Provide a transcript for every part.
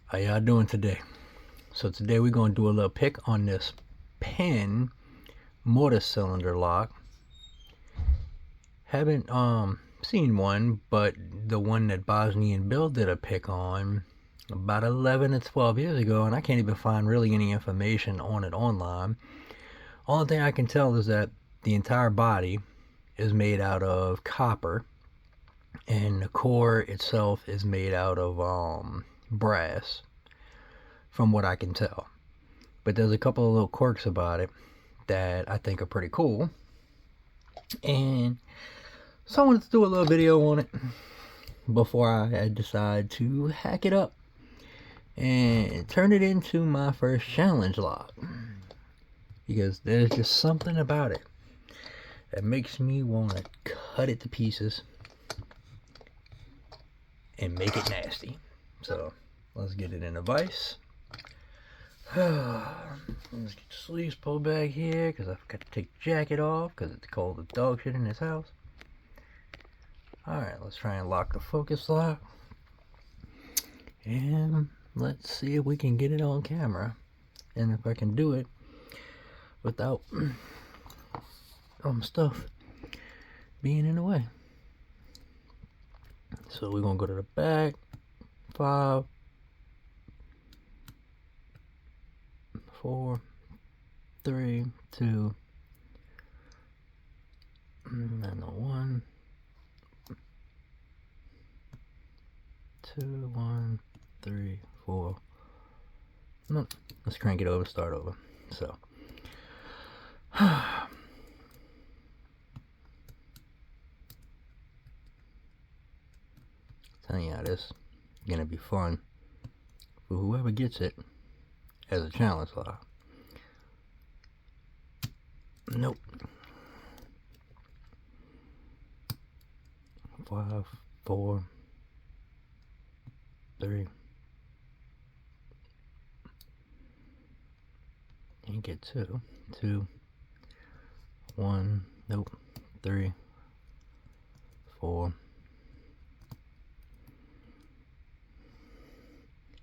How y'all doing today? So today we're going to do a little pick on this Penn mortise cylinder lock. Haven't seen one, but the one that Bosnia and Bill did a pick on about 11 to 12 years ago, and I can't even find really any information on it online. Only thing I can tell is that the entire body is made out of copper, and the core itself is made out of brass, from what I can tell. But there's a couple of little quirks about it that I think are pretty cool, and so I wanted to do a little video on it before I decide to hack it up and turn it into my first challenge lock, because there's just something about it that makes me want to cut it to pieces and make it nasty. So let's get it in a vise. Let's get the sleeves pulled back here because I forgot to take the jacket off because it's cold as dog shit in this house. Alright, let's try and lock the focus lock. And let's see if we can get it on camera. And if I can do it without stuff being in the way. So we're going to go to the back. 5, 4, 3, 2, and then 1, 2, 1, 3, 4. No, let's crank it over, start over. So, telling you how this is gonna be fun for whoever gets it as a challenge lock. Nope. 5, 4, 3. Can't get 2. 2, 1. Nope. 3, 4.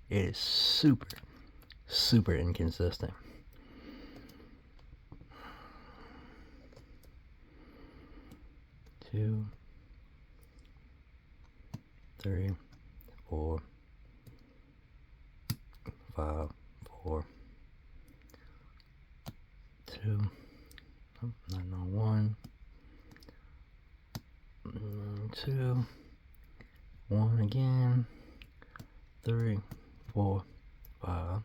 It is super inconsistent. Two, 3, 4, 5, 4, 2, oh, not on 1, 2, 1 again, 3, 4, 5.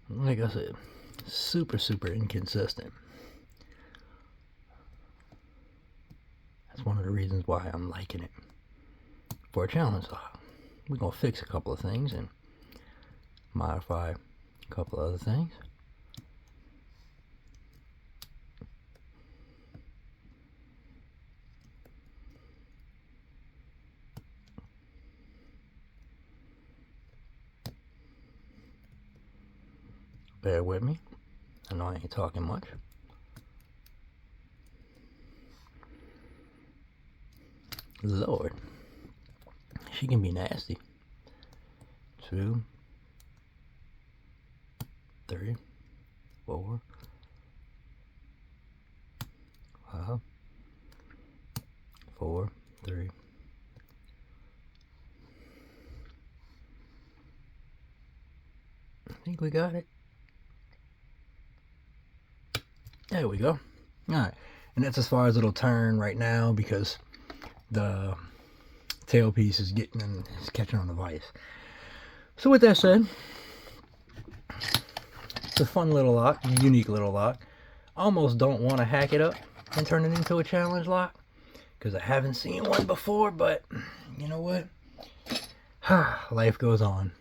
Like I said, super inconsistent. That's one of the reasons why I'm liking it for a challenge lock. We're gonna fix a couple of things and modify a couple of other things. Bear with me. I know I ain't talking much. Lord, she can be nasty. 2, 3, 4, 5, 4, 3. I think we got it. There we go. Alright, and that's as far as it'll turn right now because the tailpiece is catching on the vise. So with that said, it's a fun little lock, unique little lock. I almost don't want to hack it up and turn it into a challenge lock because I haven't seen one before, but you know what? Life goes on.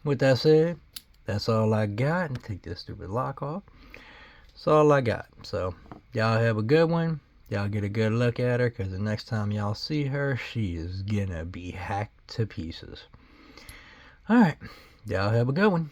With that said, that's all I got. And take this stupid lock off. That's all I got. So y'all have a good one. Y'all get a good look at her because the next time y'all see her, she is gonna be hacked to pieces. Alright, y'all have a good one.